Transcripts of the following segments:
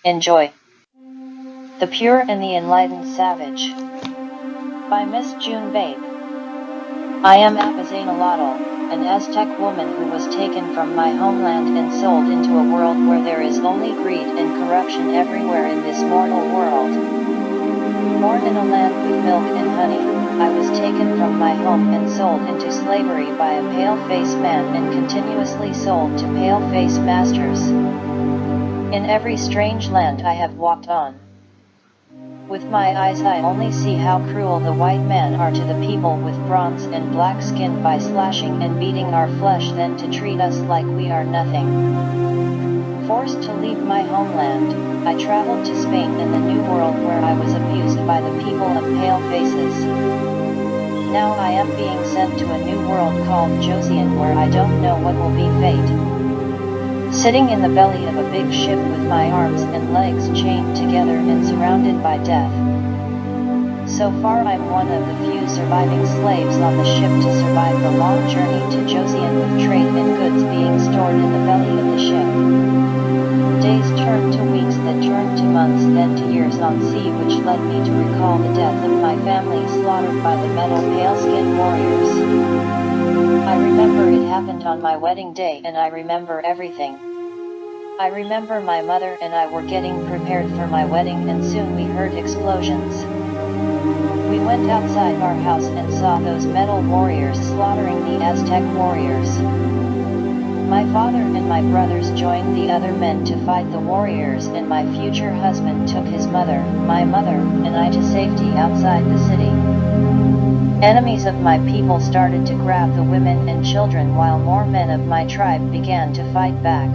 Enjoy. The Pure and the Enlightened Savage by Miss June Babe. I am Apazainalotl, an Aztec woman who was taken from my homeland and sold into a world where there is only greed and corruption everywhere in this mortal world. Born in a land with milk and honey, I was taken from my home and sold into slavery by a pale-faced man and continuously sold to pale-faced masters. In every strange land I have walked on. With my eyes I only see how cruel the white men are to the people with bronze and black skin by slashing and beating our flesh, then to treat us like we are nothing. Forced to leave my homeland, I traveled to Spain in the New World where I was abused by the people of pale faces. Now I am being sent to a new world called Josian where I don't know what will be fate. Sitting in the belly of a big ship with my arms and legs chained together and surrounded by death. So far I'm one of the few surviving slaves on the ship to survive the long journey to Josian with trade and goods being stored in the belly of the ship. Days turned to weeks that turned to months, then to years on sea, which led me to recall the death of my family slaughtered by the metal pale-skin warriors. I remember it happened on my wedding day and I remember everything. I remember my mother and I were getting prepared for my wedding and soon we heard explosions. We went outside our house and saw those metal warriors slaughtering the Aztec warriors. My father and my brothers joined the other men to fight the warriors, and my future husband took his mother, my mother, and I to safety outside the city. Enemies of my people started to grab the women and children while more men of my tribe began to fight back.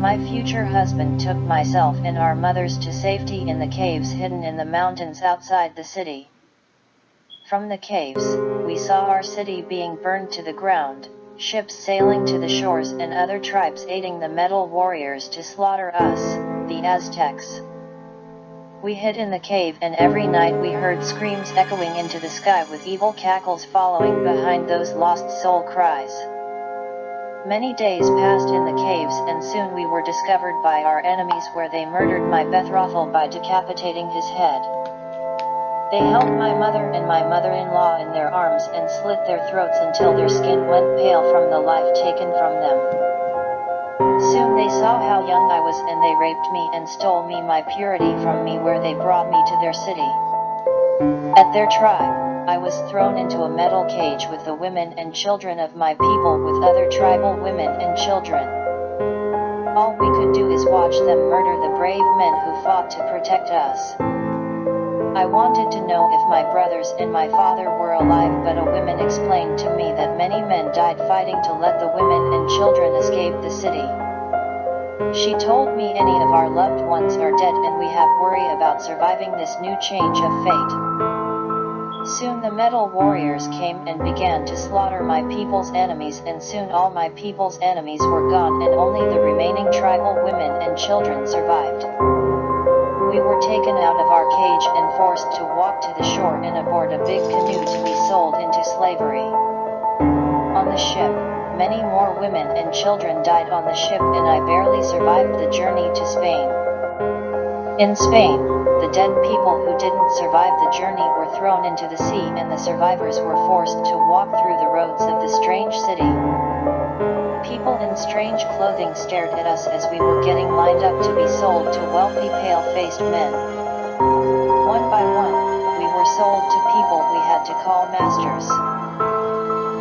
My future husband took myself and our mothers to safety in the caves hidden in the mountains outside the city. From the caves, we saw our city being burned to the ground, ships sailing to the shores and other tribes aiding the metal warriors to slaughter us, the Aztecs. We hid in the cave and every night we heard screams echoing into the sky with evil cackles following behind those lost soul cries. Many days passed in the caves and soon we were discovered by our enemies where they murdered my betrothal by decapitating his head. They held my mother and my mother-in-law in their arms and slit their throats until their skin went pale from the life taken from them. Soon they saw how young I was and they raped me and stole me my purity from me where they brought me to their city. At their tribe, I was thrown into a metal cage with the women and children of my people with other tribal women and children. All we could do is watch them murder the brave men who fought to protect us. I wanted to know if my brothers and my father were alive, but a woman explained to me that many men died fighting to let the women and children escape the city. She told me any of our loved ones are dead and we have worry about surviving this new change of fate. Soon the metal warriors came and began to slaughter my people's enemies, and soon all my people's enemies were gone and only the remaining tribal women and children survived. We were taken out of our cage and forced to walk to the shore and aboard a big canoe to be sold into slavery. On the ship, many more women and children died on the ship and I barely survived the journey to Spain. In Spain, the dead people who didn't survive the journey were thrown into the sea and the survivors were forced to walk through the roads of the strange city. People in strange clothing stared at us as we were getting lined up to be sold to wealthy pale-faced men. One by one, we were sold to people we had to call masters.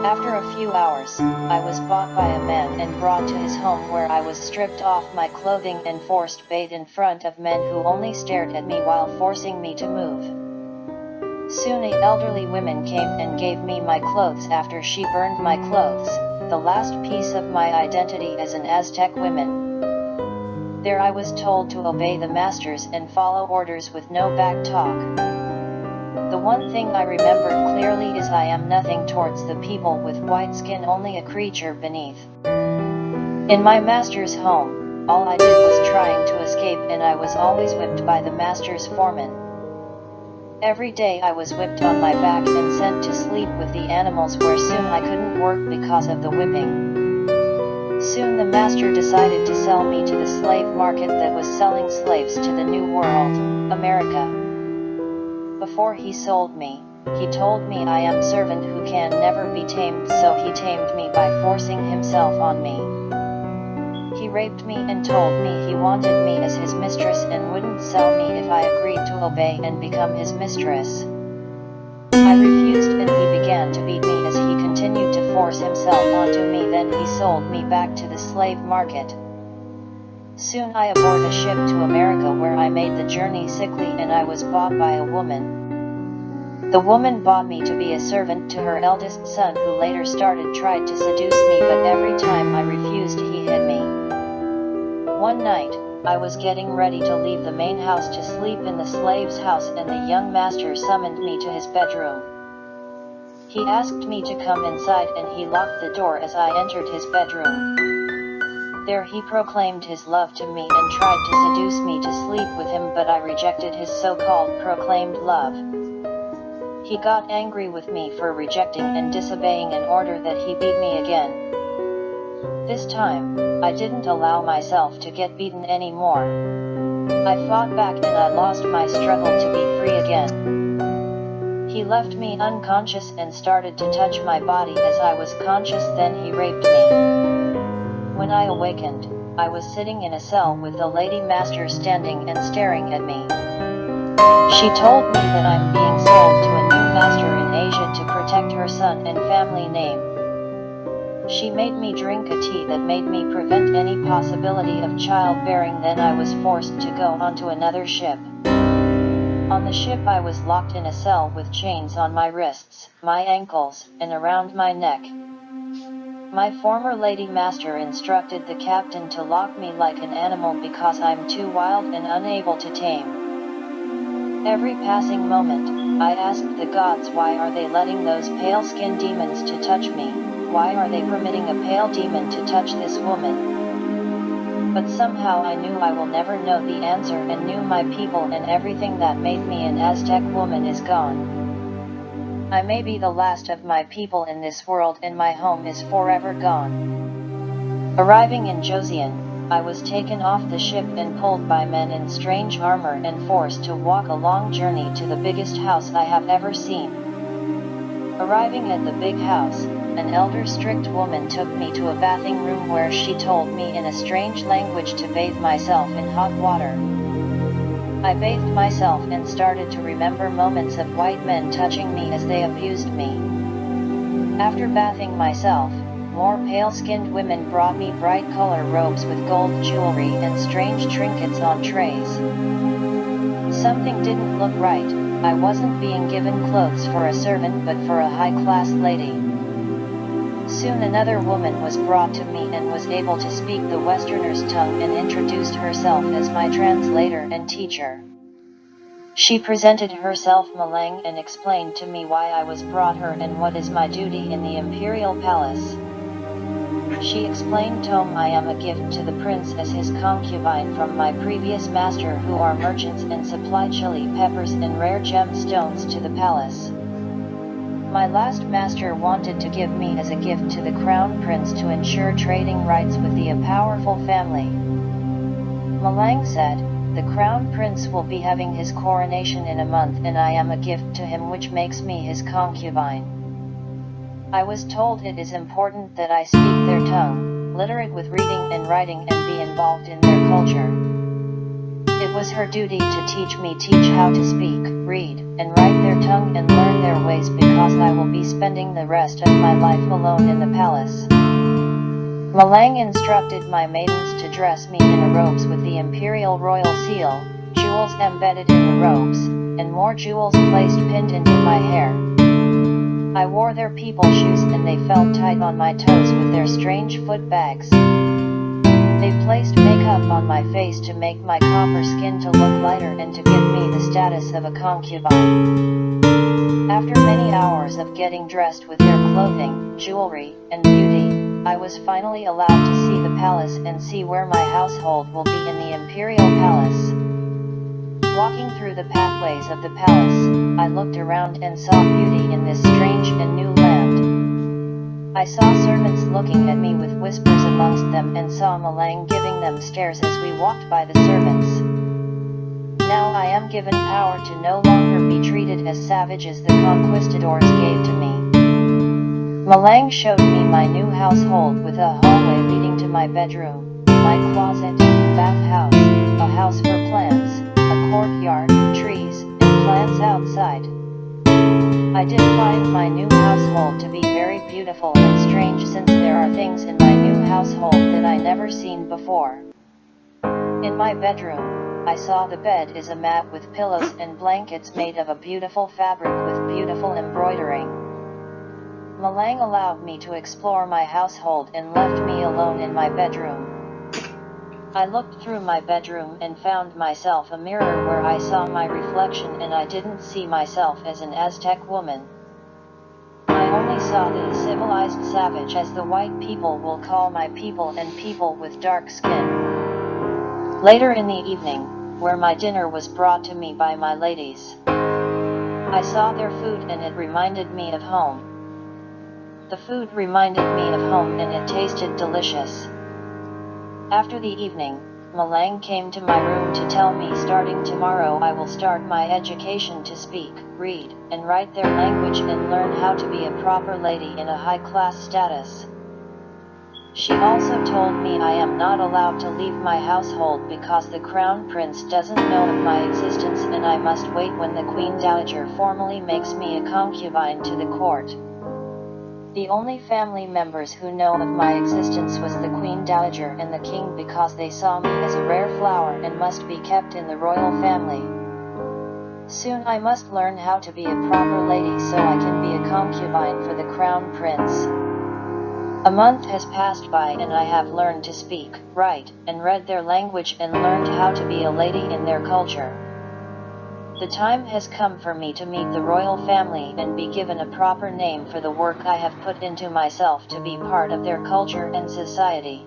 After a few hours, I was bought by a man and brought to his home where I was stripped off my clothing and forced bathe in front of men who only stared at me while forcing me to move. Soon elderly women came and gave me my clothes after she burned my clothes, the last piece of my identity as an Aztec woman. There I was told to obey the masters and follow orders with no back talk. The one thing I remember clearly is I am nothing towards the people with white skin, only a creature beneath. In my master's home, all I did was trying to escape and I was always whipped by the master's foreman. Every day I was whipped on my back and sent to sleep with the animals where soon I couldn't work because of the whipping. Soon the master decided to sell me to the slave market that was selling slaves to the New World, America. Before he sold me, he told me I am servant who can never be tamed, so he tamed me by forcing himself on me. He raped me and told me he wanted me as his mistress and wouldn't sell me if I agreed to obey and become his mistress. I refused and he began to beat me as he continued to force himself onto me. Then he sold me back to the slave market. Soon I aboarded a ship to America where I made the journey sickly and I was bought by a woman. The woman bought me to be a servant to her eldest son, who later tried to seduce me, but every time I refused he hid me. One night, I was getting ready to leave the main house to sleep in the slave's house and the young master summoned me to his bedroom. He asked me to come inside and he locked the door as I entered his bedroom. There he proclaimed his love to me and tried to seduce me to sleep with him, but I rejected his so-called proclaimed love. He got angry with me for rejecting and disobeying an order that he beat me again. This time, I didn't allow myself to get beaten anymore. I fought back and I lost my struggle to be free again. He left me unconscious and started to touch my body as I was conscious, then he raped me. When I awakened, I was sitting in a cell with the lady master standing and staring at me. She told me that I'm being sold to a new master in Asia to protect her son and family name. She made me drink a tea that made me prevent any possibility of childbearing. Then I was forced to go onto another ship. On the ship I was locked in a cell with chains on my wrists, my ankles, and around my neck. My former lady master instructed the captain to lock me like an animal because I'm too wild and unable to tame. Every passing moment, I asked the gods, why are they letting those pale-skinned demons to touch me? Why are they permitting a pale demon to touch this woman? But somehow I knew I will never know the answer and knew my people and everything that made me an Aztec woman is gone. I may be the last of my people in this world and my home is forever gone. Arriving in Joseon, I was taken off the ship and pulled by men in strange armor and forced to walk a long journey to the biggest house I have ever seen. Arriving at the big house, an elder strict woman took me to a bathing room where she told me in a strange language to bathe myself in hot water. I bathed myself and started to remember moments of white men touching me as they abused me. After bathing myself, more pale-skinned women brought me bright color robes with gold jewelry and strange trinkets on trays. Something didn't look right. I wasn't being given clothes for a servant but for a high-class lady. Soon another woman was brought to me and was able to speak the Westerner's tongue and introduced herself as my translator and teacher. She presented herself Malang and explained to me why I was brought her and what is my duty in the imperial palace. She explained I am a gift to the prince as his concubine from my previous master, who are merchants and supply chili peppers and rare gemstones to the palace. My last master wanted to give me as a gift to the crown prince to ensure trading rights with the powerful family. Malang said, the crown prince will be having his coronation in a month and I am a gift to him, which makes me his concubine. I was told it is important that I speak their tongue, literate with reading and writing and be involved in their culture. It was her duty to teach how to speak, read, and write their tongue and learn their ways, because I will be spending the rest of my life alone in the palace. Malang instructed my maidens to dress me in robes with the imperial royal seal, jewels embedded in the robes, and more jewels pinned into my hair. I wore their people shoes and they felt tight on my toes with their strange foot bags. They placed makeup on my face to make my copper skin to look lighter and to give me the status of a concubine. After many hours of getting dressed with their clothing, jewelry, and beauty, I was finally allowed to see the palace and see where my household will be in the imperial palace. Walking through the pathways of the palace, I looked around and saw beauty in this strange and new land. I saw servants looking at me with whispers amongst them, and saw Malang giving them stares as we walked by the servants. Now I am given power to no longer be treated as savage as the conquistadors gave to me. Malang showed me my new household, with a hallway leading to my bedroom, my closet, bathhouse, a house for plants, a courtyard, trees, and plants outside. I did find my new household to be very beautiful and strange, since there are things in my new household that I never seen before. In my bedroom, I saw the bed is a mat with pillows and blankets made of a beautiful fabric with beautiful embroidering. Malang allowed me to explore my household and left me alone in my bedroom. I looked through my bedroom and found myself a mirror where I saw my reflection, and I didn't see myself as an Aztec woman. I only saw the civilized savage, as the white people will call my people, and people with dark skin. Later in the evening, where my dinner was brought to me by my ladies, I saw their food and it reminded me of home. The food reminded me of home and it tasted delicious. After the evening, Malang came to my room to tell me starting tomorrow I will start my education to speak, read, and write their language and learn how to be a proper lady in a high-class status. She also told me I am not allowed to leave my household because the crown prince doesn't know of my existence, and I must wait when the queen dowager formally makes me a concubine to the court. The only family members who know of my existence was the queen dowager and the king, because they saw me as a rare flower and must be kept in the royal family. Soon I must learn how to be a proper lady so I can be a concubine for the crown prince. A month has passed by and I have learned to speak, write, and read their language and learned how to be a lady in their culture. The time has come for me to meet the royal family and be given a proper name for the work I have put into myself to be part of their culture and society.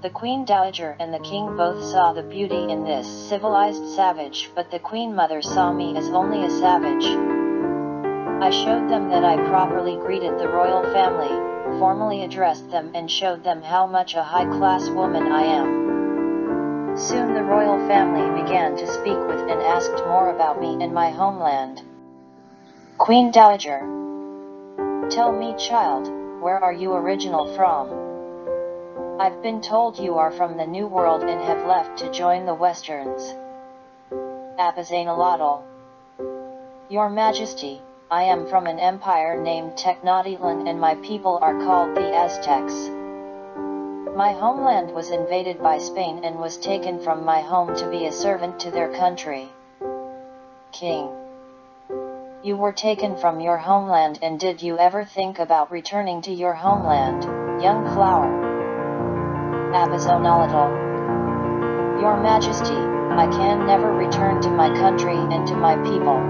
The queen dowager and the king both saw the beauty in this civilized savage, but the queen mother saw me as only a savage. I showed them that I properly greeted the royal family, formally addressed them, and showed them how much a high-class woman I am. Soon the royal family began to speak with and asked more about me and my homeland. Queen Dowager, tell me, child, where are you original from? I've been told you are from the New World and have left to join the Westerns. Apazainalotl. Your Majesty, I am from an empire named Tenochtitlan and my people are called the Aztecs. My homeland was invaded by Spain and was taken from my home to be a servant to their country. King, you were taken from your homeland, and did you ever think about returning to your homeland, young flower? Apazainalotl. Your Majesty, I can never return to my country and to my people.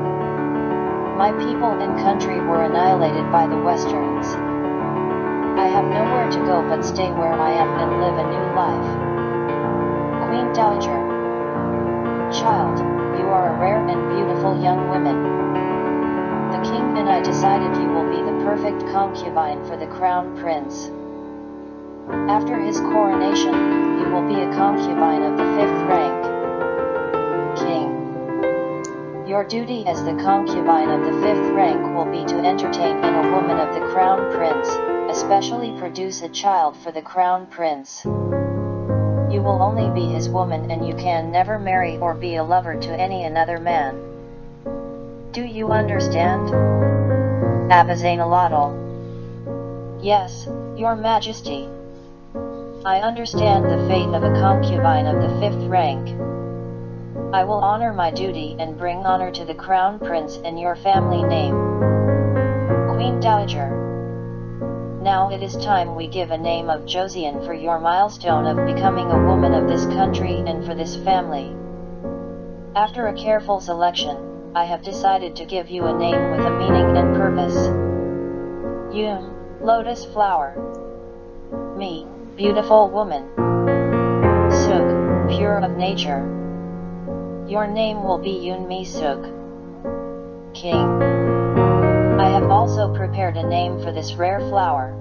My people and country were annihilated by the Westerns. I have nowhere to go but stay where I am and live a new life. Queen Dowager, child, you are a rare and beautiful young woman. The king and I decided you will be the perfect concubine for the crown prince. After his coronation, you will be a concubine of the 5th rank. King, your duty as the concubine of the 5th rank will be to entertain a woman of the crown prince, especially produce a child for the crown prince. You will only be his woman and you can never marry or be a lover to any another man. Do you understand? Apazainalotl. Yes, your Majesty. I understand the fate of a concubine of the 5th rank. I will honor my duty and bring honor to the crown prince and your family name. Queen Dowager, now it is time we give a name of Josiane for your milestone of becoming a woman of this country and for this family. After a careful selection, I have decided to give you a name with a meaning and purpose. Yoon, lotus flower. Me, beautiful woman. Suk, pure of nature. Your name will be Yoon Mi Suk. King, I have have also prepared a name for this rare flower.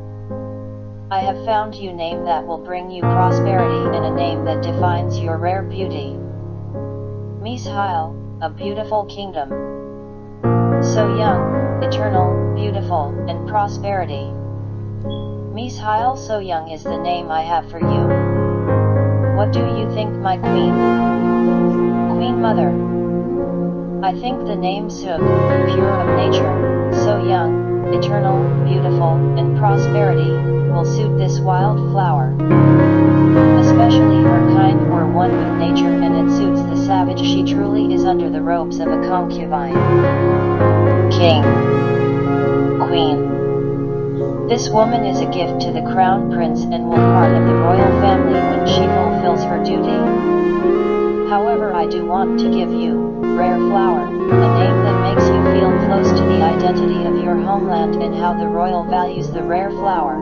I have found you a name that will bring you prosperity and a name that defines your rare beauty. Mishael, a beautiful kingdom. So young, eternal, beautiful, and prosperity. Mishael So Young is the name I have for you. What do you think, my queen? Queen Mother. I think the name Suk, pure of nature, so young, eternal, beautiful, and prosperity, will suit this wild flower. Especially her kind were one with nature, and it suits the savage she truly is under the robes of a concubine. King. Queen. This woman is a gift to the crown prince and will part of the royal family when she fulfills her duty. However, I do want to give you, rare flower, a name that makes you feel close to the identity of your homeland and how the royal values the rare flower.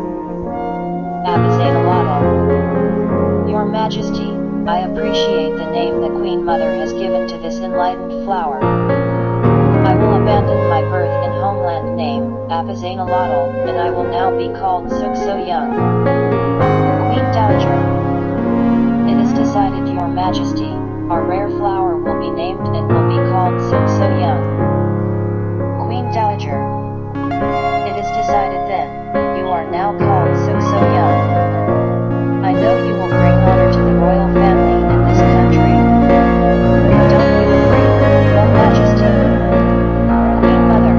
Abizaynalotl. Your Majesty, I appreciate the name the Queen Mother has given to this enlightened flower. I will abandon my birth and homeland name, Abizaynalotl, and I will now be called Suk So Young. Queen Dowager. It is decided, Your Majesty, our rare flower will be named and will be called Suk So Young. Queen Dowager. It is decided then, you are now called Suk So Young. I know you will bring honor to the royal family in this country. Don't be afraid, Your Majesty. Queen Mother.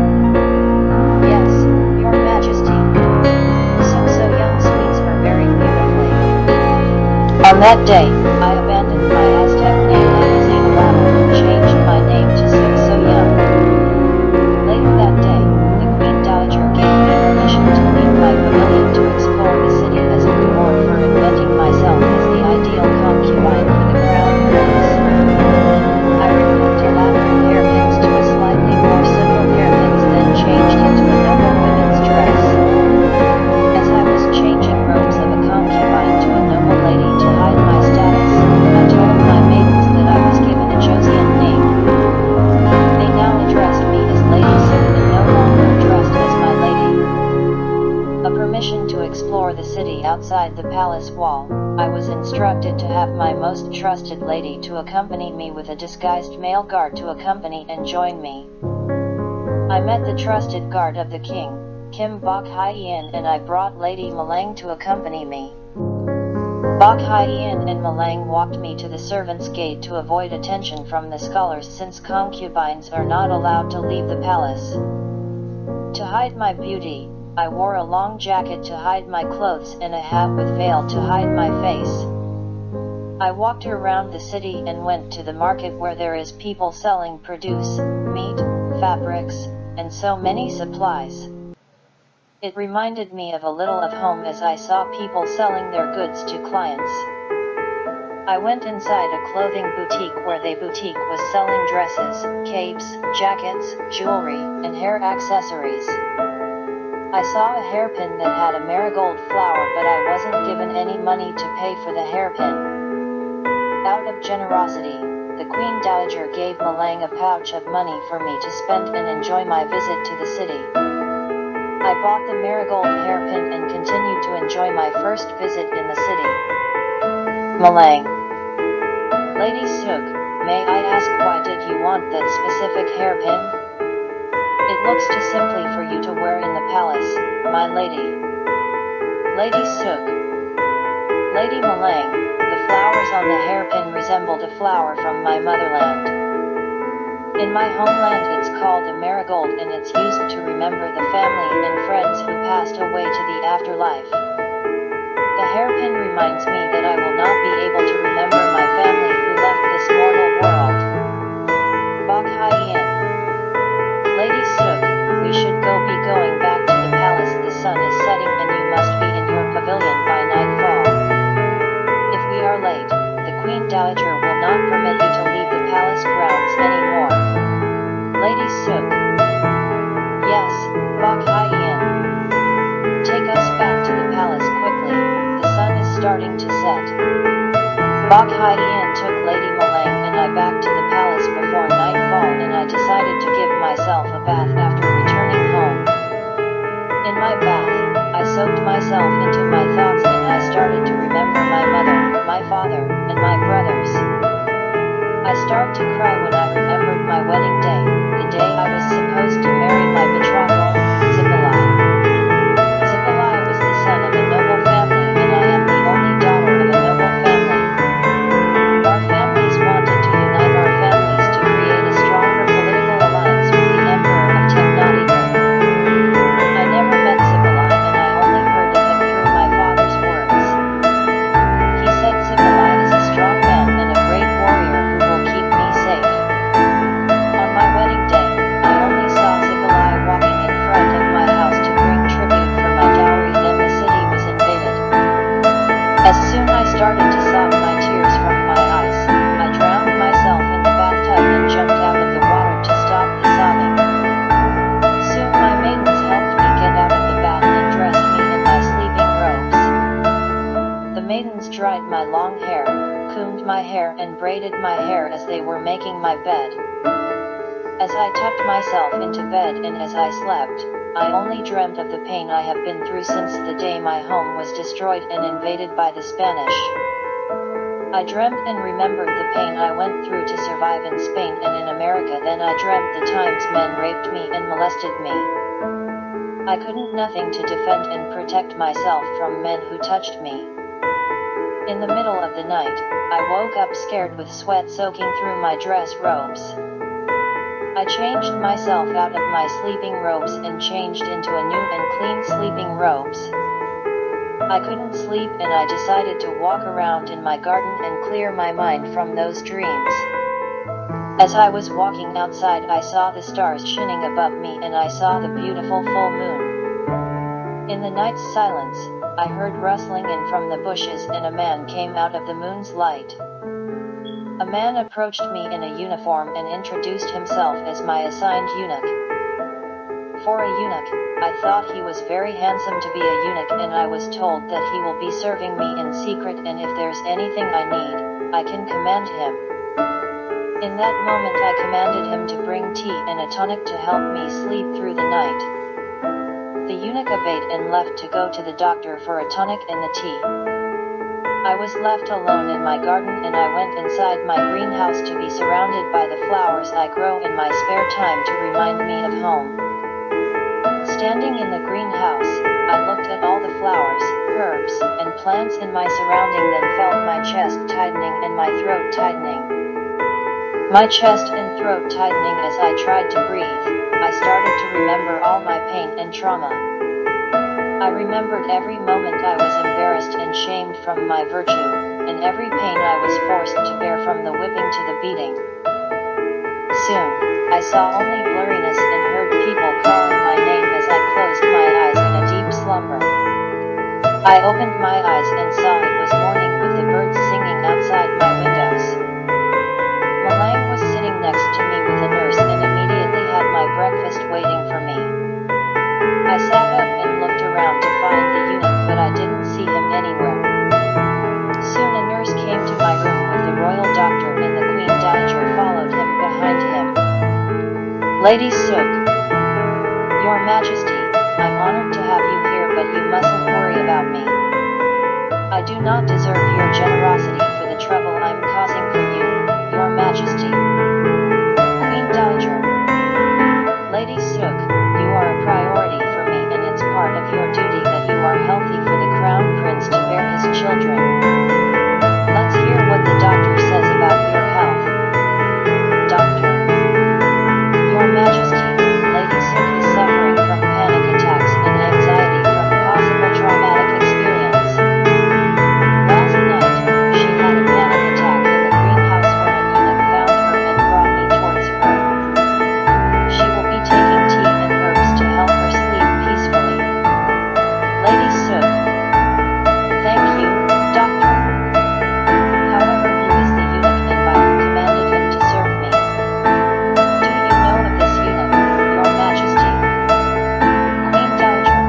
Yes, Your Majesty. Suk So Young speaks her very beautifully. On that day, I abandoned my Aztec name Abizaynalotl and changed my name to Suk So Young. Later that day, the Queen Dowager gave me permission to leave my pavilion to explore the city as a reward for inventing myself as the ideal concubine for the crown prince. I removed elaborate hairpins to a slightly more simple hairpins, then changed into a noble women's dress. As I was changing robes of a concubine to a noble lady to hide my status, I told my maidens that I was given a Joseon name. They now addressed me as Lady Suk and no longer addressed as my lady. A permission to explore the city outside the palace wall, I was instructed to have my most trusted lady to accompany me with a disguised male guard to accompany and join me. I met the trusted guard of the king, Kim Bok Hien, and I brought Lady Malang to accompany me. Bok Hien and Malang walked me to the servants' gate to avoid attention from the scholars, since concubines are not allowed to leave the palace. To hide my beauty, I wore a long jacket to hide my clothes and a hat with veil to hide my face. I walked around the city and went to the market where there is people selling produce, meat, fabrics, and so many supplies. It reminded me of a little of home as I saw people selling their goods to clients. I went inside a clothing boutique where the boutique was selling dresses, capes, jackets, jewelry, and hair accessories. I saw a hairpin that had a marigold flower, but I wasn't given any money to pay for the hairpin. Out of generosity, the Queen Dowager gave Malang a pouch of money for me to spend and enjoy my visit to the city. I bought the marigold hairpin and continued to enjoy my first visit in the city. Malang. Lady Suk, may I ask why did you want that specific hairpin? It looks too simply for you to wear in the palace, my lady. Lady Suk. Lady Malang, the flowers on the hairpin resembled a flower from my motherland. In my homeland it's called a marigold, and it's used to remember the family and friends who passed away to the afterlife. The hairpin reminds me that I will not be able to remember my family who left this mortal world. Bok Hien. Lady Suk, we should be going back to the palace. The sun is setting and you must be in your pavilion by nightfall. If we are late, the Queen Dowager will not permit you to leave the palace grounds anymore. Lady Suk. Yes, Bok Hien. Take us back to the palace quickly, the sun is starting to set. Bok Hien took Lady Malang and I back to the palace before nightfall, and I decided to give myself a bath after returning home. start to cry when I remembered my wedding day, the day I was supposed to marry my betrothal, Zipporah. Zipporah was the son of a noble family, and I am the only daughter of a noble family. Our families wanted to unite our families to create a stronger political alliance with the Emperor of Technotica. I never met Zipporah, and I only heard of him through my father's words. He said Zipporah is a strong man and a great warrior who will keep me safe. On my wedding day, I only saw Zipporah walking in front of my house to bring tribute for my dowry. Then the city was invaded. As soon I started to sob my tears from my eyes, I drowned myself in the bathtub and jumped out of the water to stop the sobbing. Soon my maidens helped me get out of the bath and dressed me in my sleeping robes. The maidens dried my long hair, combed my hair and braided my hair as they were making my bed. As I tucked myself into bed and as I slept, I only dreamt of the pain I have been through since the day my home was destroyed and invaded by the Spanish. I dreamt and remembered the pain I went through to survive in Spain and in America. Then I dreamt the times men raped me and molested me. I couldn't nothing to defend and protect myself from men who touched me. In the middle of the night, I woke up scared with sweat soaking through my dress robes. I changed myself out of my sleeping robes and changed into a new and clean sleeping robes. I couldn't sleep and I decided to walk around in my garden and clear my mind from those dreams. As I was walking outside, I saw the stars shining above me and I saw the beautiful full moon. In the night's silence, I heard rustling in from the bushes and a man came out of the moon's light. A man approached me in a uniform and introduced himself as my assigned eunuch. For a eunuch, I thought he was very handsome to be a eunuch, and I was told that he will be serving me in secret, and if there's anything I need, I can command him. In that moment I commanded him to bring tea and a tonic to help me sleep through the night. The eunuch obeyed and left to go to the doctor for a tonic and the tea. I was left alone in my garden and I went inside my greenhouse to be surrounded by the flowers I grow in my spare time to remind me of home. Standing in the greenhouse, I looked at all the flowers, herbs, and plants in my surrounding, then felt my chest tightening and my throat tightening. My chest and throat tightening as I tried to breathe, I started to remember all my pain and trauma. I remembered every moment I was embarrassed and shamed from my virtue, and every pain I was forced to bear from the whipping to the beating. Soon, I saw only blurriness and heard people calling my name as I closed my eyes in a deep slumber. I opened my eyes and saw it was morning with the birds singing outside my windows. Malang was sitting next to me with a nurse and immediately had my breakfast waiting for me. I sat up and looked around to find the eunuch, but I didn't see him anywhere. Soon a nurse came to my room with the royal doctor, and the Queen Dowager followed him behind him. Lady Suk, Your Majesty, I'm honored to have you here, but you mustn't worry about me. I do not deserve your generosity for the trouble I'm causing for you, Your Majesty. Queen Dowager. Lady Suk, you are a priority for me, and it's part of your duty that you are healthy for the Crown Prince to bear his children. Let's hear what the doctor says about your health. Doctor. Your Majesty, Lady Suk is suffering from panic attacks and anxiety from possible traumatic experience. Last night, she had a panic attack in the greenhouse when a eunuch found her and brought me towards her. She will be taking tea and herbs to help her sleep peacefully. Lady Suk. Thank you, Doctor. However, who is the eunuch and by who commanded him to serve me? Do you know of this eunuch, Your Majesty? Queen Dowager.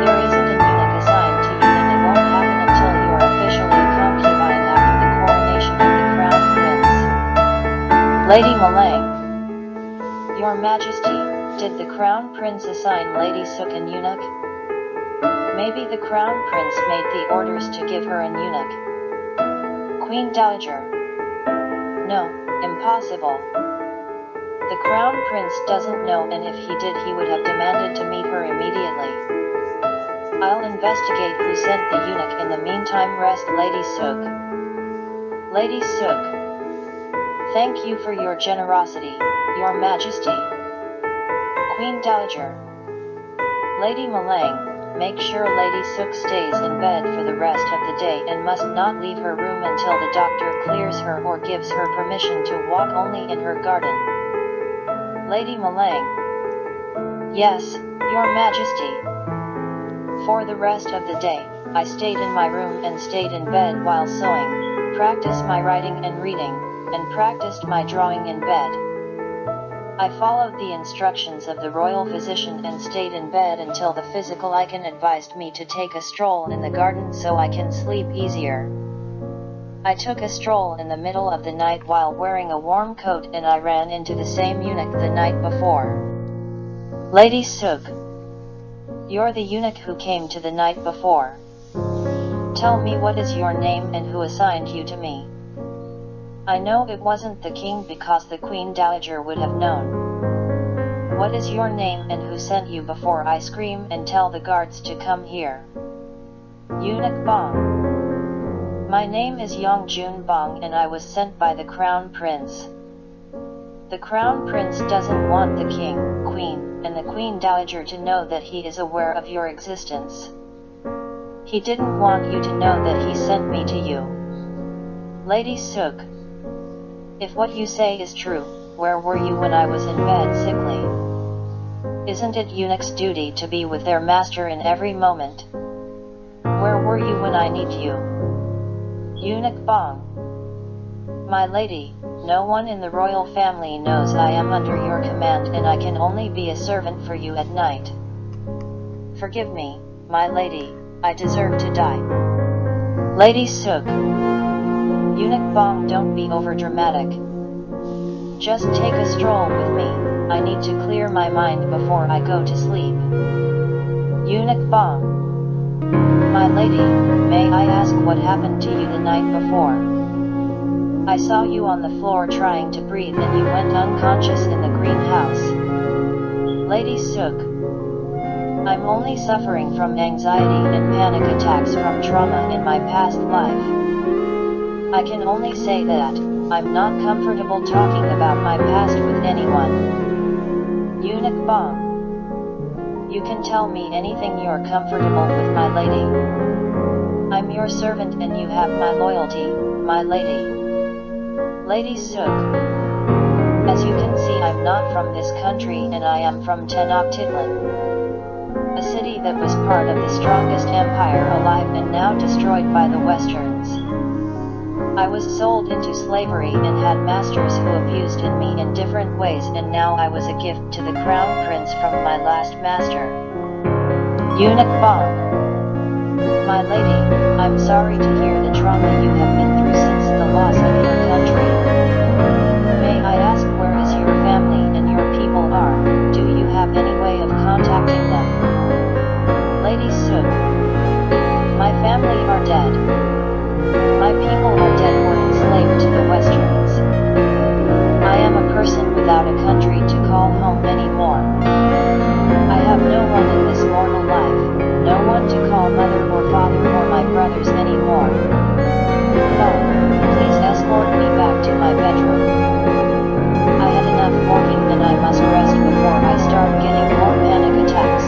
There isn't a eunuch assigned to you, and it won't happen until you're officially a concubine after the coronation of the Crown Prince. Lady Malang. Your Majesty, did the Crown Prince assign Lady Suk an eunuch? Maybe the Crown Prince made the orders to give her an eunuch. Queen Dowager. No, impossible. The crown prince doesn't know, and if he did he would have demanded to meet her immediately. I'll investigate who sent the eunuch. In the meantime rest Lady Sook. Lady Sook. Thank you for your generosity, Your Majesty. Queen Dowager. Lady Malang, make sure Lady Sook stays in bed for the rest of the day and must not leave her room until the doctor clears her or gives her permission to walk only in her garden. Lady Malang. Yes, Your Majesty. For the rest of the day, I stayed in my room and stayed in bed while sewing, practiced my writing and reading, and practiced my drawing in bed. I followed the instructions of the royal physician and stayed in bed until the physical icon advised me to take a stroll in the garden so I can sleep easier. I took a stroll in the middle of the night while wearing a warm coat, and I ran into the same eunuch the night before. Lady Sook. You're the eunuch who came to the night before. Tell me what is your name and who assigned you to me. I know it wasn't the king because the Queen Dowager would have known. What is your name and who sent you before I scream and tell the guards to come here? Eunuch Bong. My name is Yong Jun Bong and I was sent by the Crown Prince. The Crown Prince doesn't want the king, queen, and the Queen Dowager to know that he is aware of your existence. He didn't want you to know that he sent me to you. Lady Sook. If what you say is true, where were you when I was in bed sickly? Isn't it eunuch's duty to be with their master in every moment? Where were you when I need you? Eunuch Bong. My lady, no one in the royal family knows I am under your command and I can only be a servant for you at night. Forgive me, my lady, I deserve to die. Lady Sook. Eunuch Bong, don't be overdramatic. Just take a stroll with me, I need to clear my mind before I go to sleep. Eunuch Bong. My lady, may I ask what happened to you the night before? I saw you on the floor trying to breathe and you went unconscious in the greenhouse. Lady Sook. I'm only suffering from anxiety and panic attacks from trauma in my past life. I can only say that I'm not comfortable talking about my past with anyone. Eunuch Bong. You can tell me anything you're comfortable with, my lady. I'm your servant and you have my loyalty, my lady. Lady Sook. As you can see, I'm not from this country and I am from Tenochtitlan, a city that was part of the strongest empire alive and now destroyed by the Westerns. I was sold into slavery and had masters who abused me in different ways, and now I was a gift to the Crown Prince from my last master. Eunuch Bong. My lady, I'm sorry to hear the trauma you have been through since the loss of your country. May I ask where is your family and your people are? Do you have any way of contacting them? Lady Sook. My family are dead. My people are dead or enslaved to the Westerns. I am a person without a country to call home anymore. I have no one in this mortal life, no one to call mother or father or my brothers anymore. No, please escort me back to my bedroom. I had enough walking and I must rest before I start getting more panic attacks.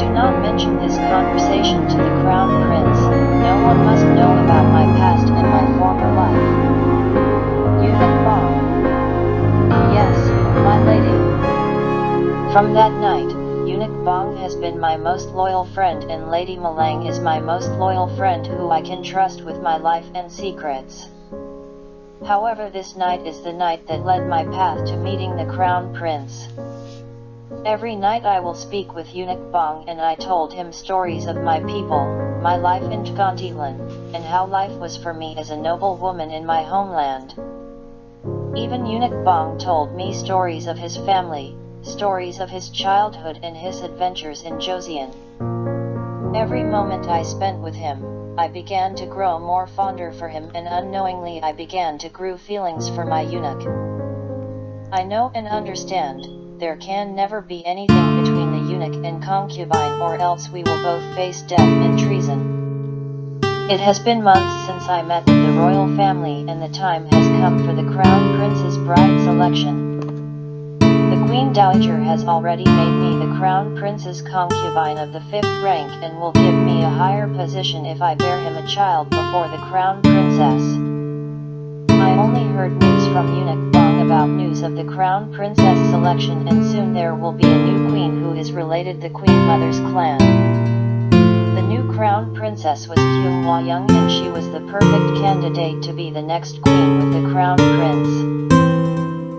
Do not mention this conversation to the Crown Prince. No one must know about my past and my former life. Eunuch Bong. Yes, my lady. From that night, Eunuch Bong has been my most loyal friend and Lady Malang is my most loyal friend who I can trust with my life and secrets. However, this night is the night that led my path to meeting the Crown Prince. Every night I will speak with Eunuch Bong and I told him stories of my people, my life in Tenochtitlan, and how life was for me as a noble woman in my homeland. Even Eunuch Bong told me stories of his family, stories of his childhood and his adventures in Joseon. Every moment I spent with him, I began to grow more fonder for him, and unknowingly I began to grow feelings for my eunuch. I know and understand, there can never be anything between the eunuch and concubine, or else we will both face death and treason. It has been months since I met the royal family, and the time has come for the crown prince's bride selection. The Queen Dowager has already made me the crown prince's concubine of the 5th rank, and will give me a higher position if I bear him a child before the crown princess. I only heard news from Eunuch Bong about news of the crown princess selection, and soon there will be a new queen who is related the Queen Mother's clan. The new crown princess was Kyung Hwa Young, and she was the perfect candidate to be the next queen with the crown prince.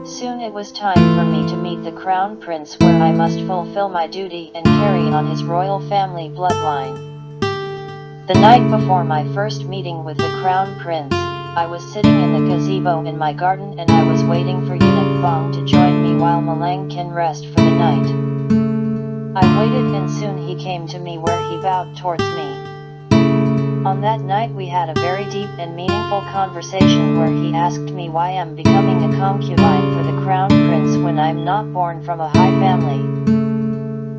Soon it was time for me to meet the crown prince, where I must fulfill my duty and carry on his royal family bloodline. The night before my first meeting with the crown prince, I was sitting in the gazebo in my garden, and I was waiting for Eunuch Bong to join me while Malang can rest for the night. I waited, and soon he came to me, where he bowed towards me. On that night we had a very deep and meaningful conversation, where he asked me why I'm becoming a concubine for the crown prince when I'm not born from a high family.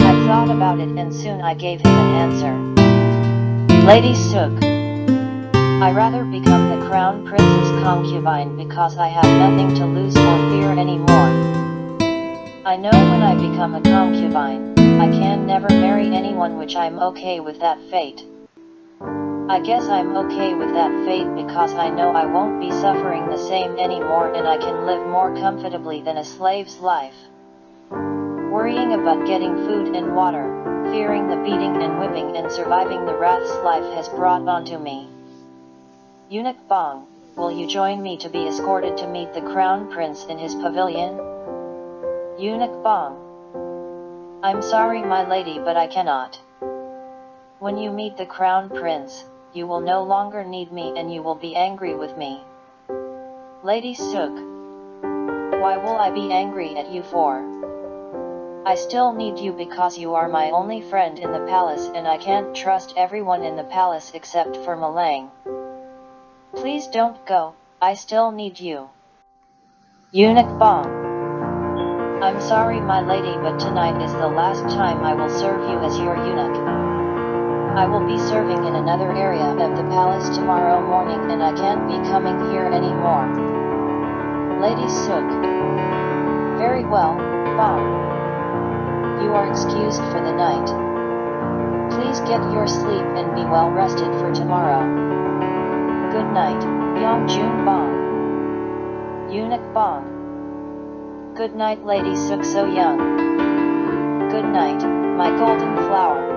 I thought about it, and soon I gave him an answer. Lady Suk, I rather become the crown prince's concubine because I have nothing to lose or fear anymore. I know when I become a concubine, I can never marry anyone, which I'm okay with that fate. I guess I'm okay with that fate because I know I won't be suffering the same anymore, and I can live more comfortably than a slave's life. Worrying about getting food and water, fearing the beating and whipping, and surviving the wraths life has brought onto me. Eunuch Bong, will you join me to be escorted to meet the crown prince in his pavilion? Eunuch Bong, I'm sorry my lady, but I cannot. When you meet the crown prince, you will no longer need me, and you will be angry with me. Lady Suk, why will I be angry at you for? I still need you because you are my only friend in the palace, and I can't trust everyone in the palace except for Malang. Please don't go, I still need you. Eunuch Bong, I'm sorry my lady, but tonight is the last time I will serve you as your eunuch. I will be serving in another area of the palace tomorrow morning, and I can't be coming here anymore. Lady Suk, very well, Bong. You are excused for the night. Please get your sleep and be well rested for tomorrow. Good night, Yongjun Bong. Eunuch Bong. Good night, Lady Suk So Young. Good night, my golden flower.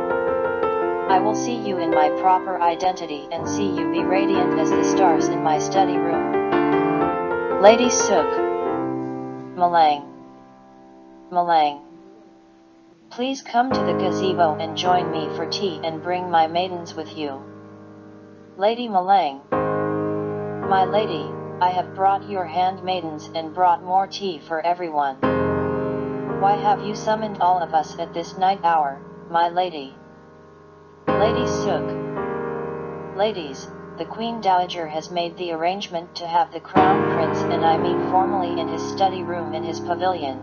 I will see you in my proper identity, and see you be radiant as the stars in my study room. Lady Suk. Malang. Malang. Please come to the gazebo and join me for tea, and bring my maidens with you. Lady Malang. My lady, I have brought your handmaidens and brought more tea for everyone. Why have you summoned all of us at this night hour, my lady? Lady Suk. Ladies, the Queen Dowager has made the arrangement to have the crown prince and I meet formally in his study room in his pavilion.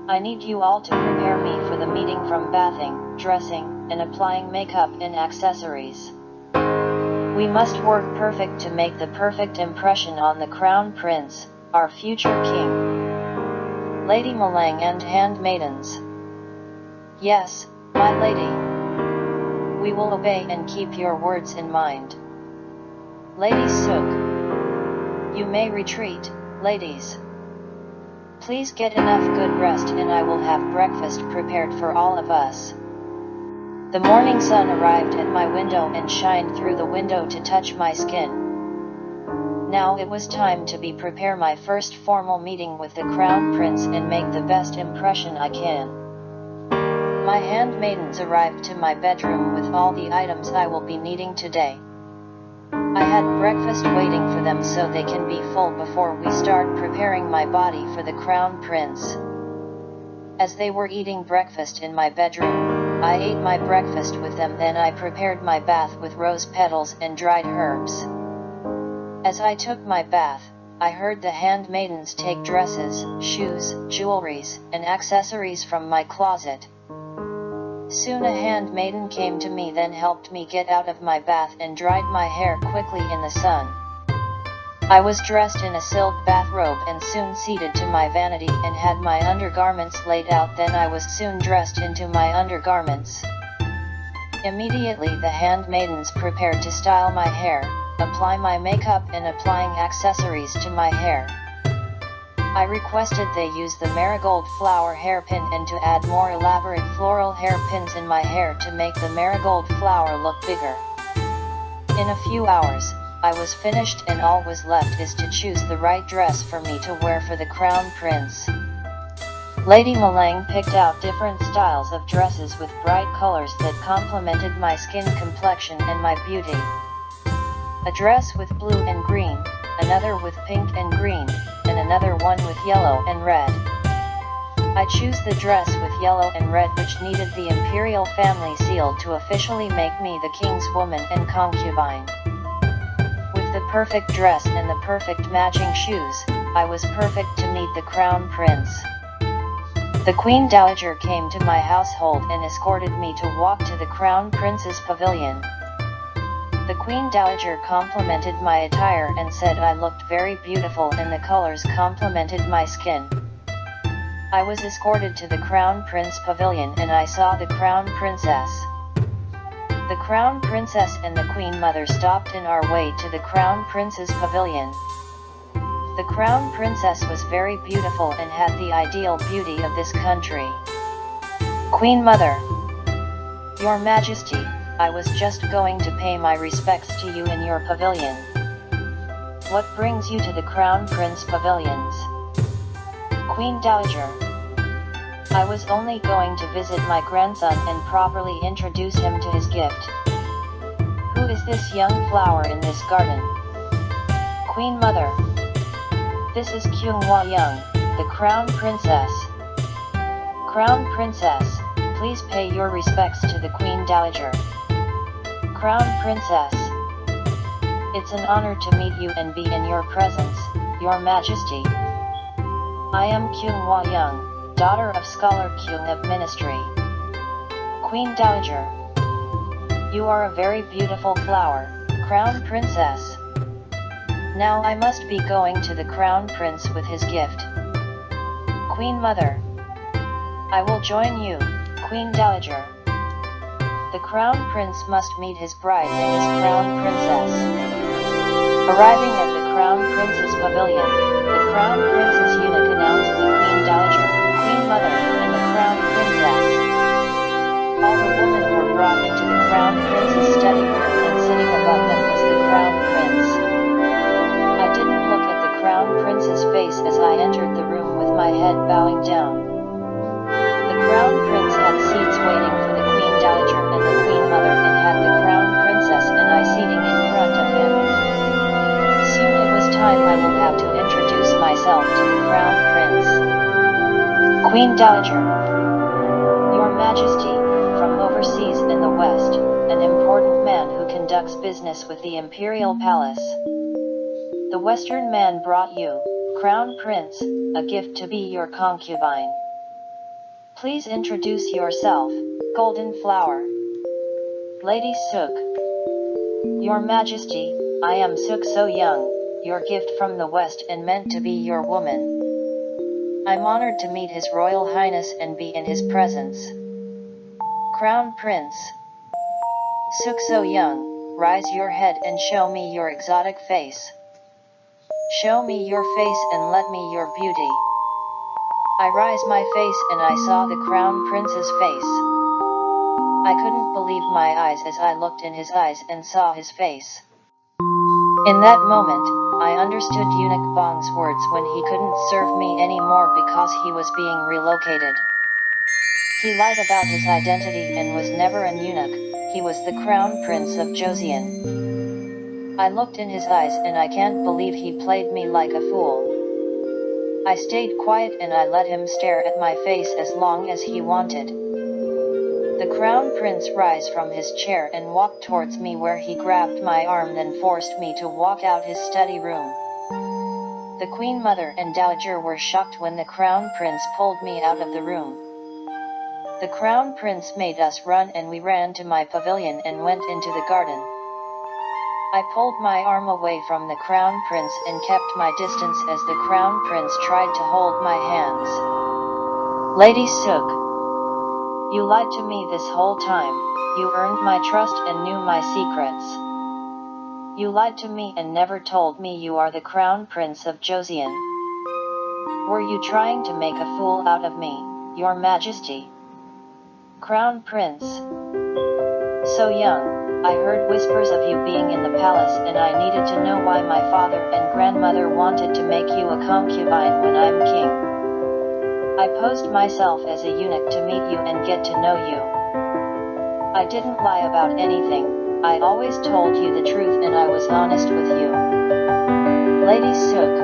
I need you all to prepare me for the meeting, from bathing, dressing, and applying makeup and accessories. We must work perfect to make the perfect impression on the crown prince, our future king. Lady Malang and handmaidens. Yes, my lady. We will obey and keep your words in mind. Lady Suk. You may retreat, ladies. Please get enough good rest, and I will have breakfast prepared for all of us. The morning sun arrived at my window and shined through the window to touch my skin. Now it was time to prepare my first formal meeting with the crown prince and make the best impression I can. My handmaidens arrived to my bedroom with all the items I will be needing today. I had breakfast waiting for them so they can be full before we start preparing my body for the crown prince. As they were eating breakfast in my bedroom, I ate my breakfast with them, then I prepared my bath with rose petals and dried herbs. As I took my bath, I heard the handmaidens take dresses, shoes, jewelries, and accessories from my closet. Soon a handmaiden came to me, then helped me get out of my bath and dried my hair quickly in the sun. I was dressed in a silk bathrobe and soon seated to my vanity and had my undergarments laid out, then I was soon dressed into my undergarments. Immediately the handmaidens prepared to style my hair, apply my makeup and applying accessories to my hair. I requested they use the marigold flower hairpin and to add more elaborate floral hairpins in my hair to make the marigold flower look bigger. In a few hours, I was finished and all was left is to choose the right dress for me to wear for the crown prince. Lady Malang picked out different styles of dresses with bright colors that complemented my skin complexion and my beauty. A dress with blue and green, another with pink and green, and another one with yellow and red. I chose the dress with yellow and red, which needed the imperial family seal to officially make me the king's woman and concubine. With the perfect dress and the perfect matching shoes, I was perfect to meet the crown prince. The Queen Dowager came to my household and escorted me to walk to the crown prince's pavilion. The Queen Dowager complimented my attire and said I looked very beautiful and the colors complemented my skin. I was escorted to the Crown Prince Pavilion and I saw the Crown Princess. The Crown Princess and the Queen Mother stopped in our way to the Crown Prince's Pavilion. The Crown Princess was very beautiful and had the ideal beauty of this country. Queen Mother, Your Majesty, I was just going to pay my respects to you in your pavilion. What brings you to the Crown Prince Pavilions? Queen Dowager, I was only going to visit my grandson and properly introduce him to his gift. Who is this young flower in this garden? Queen Mother, this is Kyung Hwa Young, the Crown Princess. Crown Princess, please pay your respects to the Queen Dowager. Crown Princess, it's an honor to meet you and be in your presence, Your Majesty. I am Kyung Hwa Young, daughter of Scholar Kyung of Ministry. Queen Dowager, you are a very beautiful flower, Crown Princess. Now I must be going to the Crown Prince with his gift. Queen Mother, I will join you, Queen Dowager. The Crown Prince must meet his bride and his Crown Princess. Arriving at the Crown Prince's pavilion, the Crown Prince's eunuch announced the Queen Dowager, Queen Mother, and the Crown Princess. All the women were brought into the Crown Prince's study room and sitting above them was the Crown Prince. I didn't look at the Crown Prince's face as I entered the room with my head bowing down. The Crown Prince had seats waiting for the Queen Dowager and the Queen Mother and had the Crown Princess and I seating in front of him. Soon it was time I will have to introduce myself to the Crown Prince. Queen Dowager, Your Majesty, from overseas in the West, an important man who conducts business with the Imperial Palace. The Western man brought you, Crown Prince, a gift to be your concubine. Please introduce yourself, Golden Flower. Lady Suk. Your Majesty, I am Suk So Young, your gift from the West and meant to be your woman. I'm honored to meet His Royal Highness and be in his presence. Crown Prince. Suk So Young, rise your head and show me your exotic face. Show me your face and let me your beauty. I raised my face and I saw the Crown Prince's face. I couldn't believe my eyes as I looked in his eyes and saw his face. In that moment, I understood Eunuch Bong's words when he couldn't serve me anymore because he was being relocated. He lied about his identity and was never an eunuch, he was the Crown Prince of Joseon. I looked in his eyes and I can't believe he played me like a fool. I stayed quiet and I let him stare at my face as long as he wanted. The crown prince rose from his chair and walked towards me, where he grabbed my arm, then forced me to walk out his study room. The queen mother and dowager were shocked when the crown prince pulled me out of the room. The crown prince made us run, and we ran to my pavilion and went into the garden. I pulled my arm away from the crown prince and kept my distance as the crown prince tried to hold my hands. Lady Sook, you lied to me this whole time. You earned my trust and knew my secrets. You lied to me and never told me you are the crown prince of Joseon. Were you trying to make a fool out of me, your majesty? Crown prince. So young, I heard whispers of you being in the palace, and I needed to know why my father and grandmother wanted to make you a concubine when I'm king. I posed myself as a eunuch to meet you and get to know you. I didn't lie about anything, I always told you the truth and I was honest with you. Lady Sook,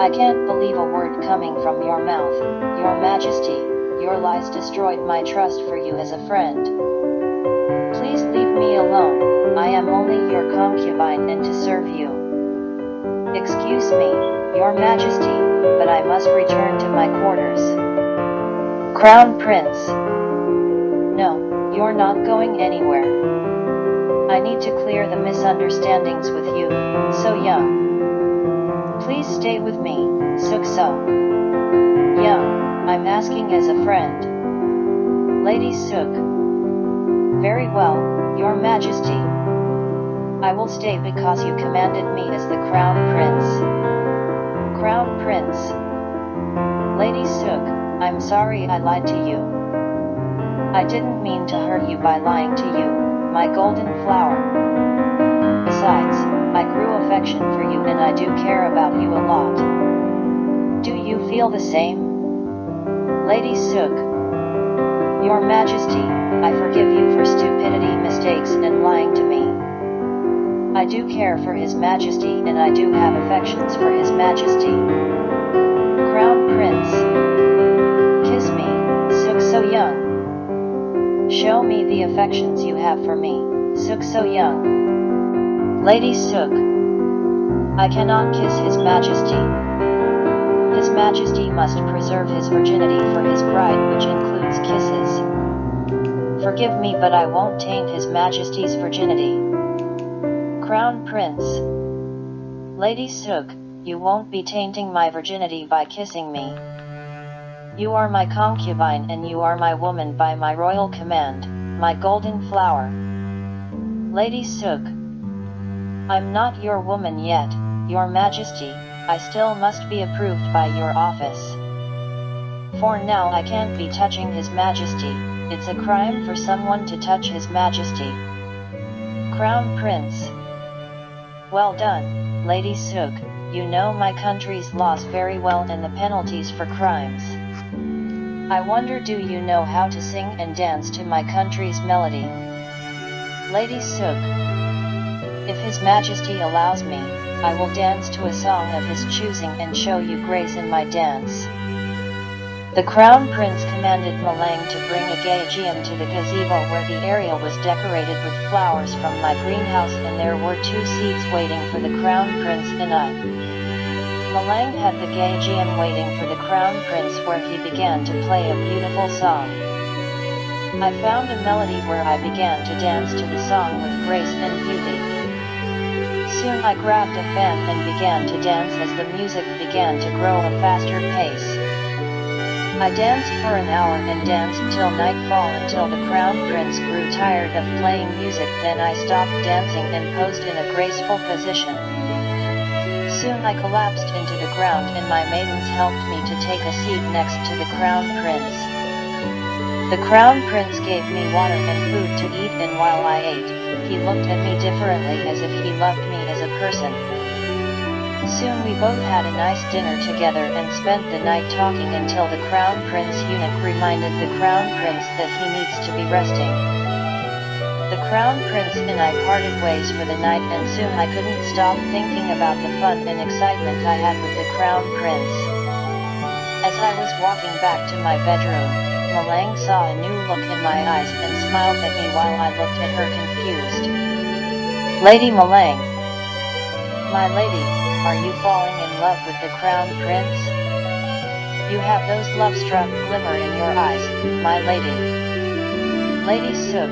I can't believe a word coming from your mouth, your majesty. Your lies destroyed my trust for you as a friend. Please leave me alone, I am only your concubine and to serve you. Excuse me, your majesty, but I must return to my quarters. Crown Prince. No, you're not going anywhere. I need to clear the misunderstandings with you, so young. Please stay with me, Sook So Young. I'm asking as a friend. Lady Sook. Very well, your majesty. I will stay because you commanded me as the crown prince. Crown prince. Lady Sook, I'm sorry I lied to you. I didn't mean to hurt you by lying to you, my golden flower. Besides, I grew affection for you and I do care about you a lot. Do you feel the same? Lady Sook. Your Majesty, I forgive you for stupidity, mistakes and lying to me. I do care for His Majesty and I do have affections for His Majesty. Crown Prince. Kiss me, Sook So Young. Show me the affections you have for me, Sook So Young. Lady Sook. I cannot kiss His Majesty. His Majesty must preserve his virginity for his bride, which includes kisses. Forgive me, but I won't taint His Majesty's virginity. Crown Prince. Lady Sook, you won't be tainting my virginity by kissing me. You are my concubine and you are my woman by my royal command, my golden flower. Lady Sook. I'm not your woman yet, your Majesty. I still must be approved by your office. For now I can't be touching His Majesty, it's a crime for someone to touch His Majesty. Crown Prince. Well done, Lady Sook, you know my country's laws very well and the penalties for crimes. I wonder, do you know how to sing and dance to my country's melody? Lady Sook. If His Majesty allows me, I will dance to a song of his choosing and show you grace in my dance. The Crown Prince commanded Malang to bring a gaegeum to the gazebo, where the area was decorated with flowers from my greenhouse, and there were 2 seats waiting for the Crown Prince and I. Malang had the gaegeum waiting for the Crown Prince, where he began to play a beautiful song. I found a melody where I began to dance to the song with grace and beauty. Soon I grabbed a fan and began to dance as the music began to grow a faster pace. I danced for an hour and danced till nightfall, until the Crown Prince grew tired of playing music. Then I stopped dancing and posed in a graceful position. Soon I collapsed into the ground and my maidens helped me to take a seat next to the Crown Prince. The Crown Prince gave me water and food to eat, and while I ate, he looked at me differently as if he loved me as a person. Soon we both had a nice dinner together and spent the night talking until the Crown Prince eunuch reminded the Crown Prince that he needs to be resting. The Crown Prince and I parted ways for the night, and soon I couldn't stop thinking about the fun and excitement I had with the Crown Prince. As I was walking back to my bedroom, Malang saw a new look in my eyes and smiled at me while I looked at her confused. Lady Malang. My lady, are you falling in love with the crown prince? You have those love-struck glimmer in your eyes, my lady. Lady Suk.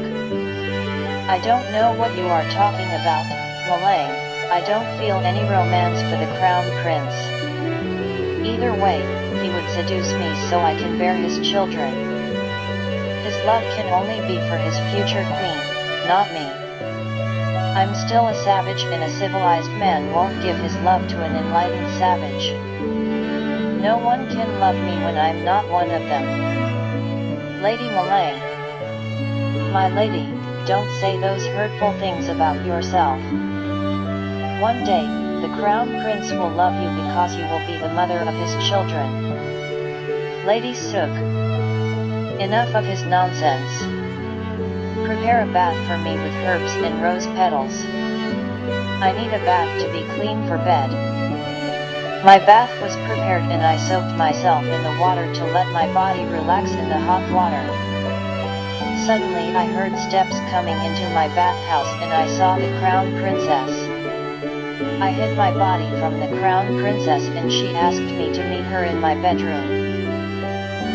I don't know what you are talking about, Malang. I don't feel any romance for the crown prince. Either way, he would seduce me so I can bear his children. His love can only be for his future queen, not me. I'm still a savage, and a civilized man won't give his love to an enlightened savage. No one can love me when I'm not one of them. Lady Malang. My lady, don't say those hurtful things about yourself. One day, the crown prince will love you because you will be the mother of his children. Lady Suk. Enough of his nonsense. Prepare a bath for me with herbs and rose petals. I need a bath to be clean for bed. My bath was prepared and I soaked myself in the water to let my body relax in the hot water. Suddenly I heard steps coming into my bathhouse and I saw the crown princess. I hid my body from the crown princess and she asked me to meet her in my bedroom.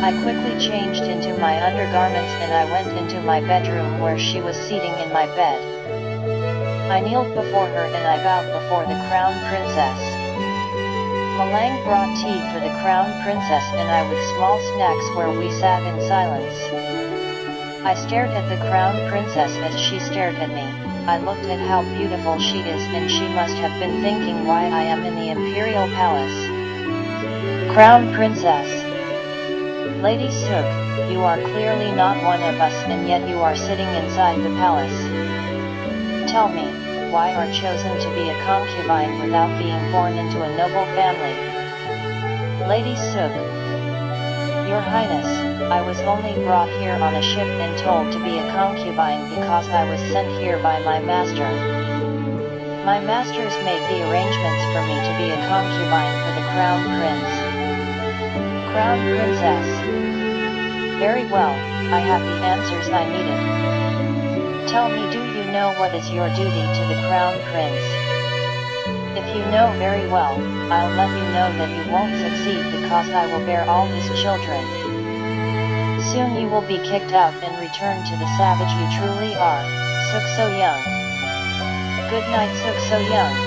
I quickly changed into my undergarments and I went into my bedroom where she was sitting in my bed. I kneeled before her and I bowed before the crown princess. Malang brought tea for the crown princess and I with small snacks where we sat in silence. I stared at the crown princess as she stared at me. I looked at how beautiful she is and she must have been thinking why I am in the imperial palace. Crown princess. Lady Suk, you are clearly not one of us and yet you are sitting inside the palace. Tell me, why are chosen to be a concubine without being born into a noble family? Lady Suk. Your Highness, I was only brought here on a ship and told to be a concubine because I was sent here by my master. My masters made the arrangements for me to be a concubine for the crown prince. Crown princess. Very well, I have the answers I needed. Tell me, do you know what is your duty to the crown prince? If you know very well, I'll let you know that you won't succeed because I will bear all his children. Soon you will be kicked out and return to the savage you truly are, Suk So Young. Good night, Suk So Young.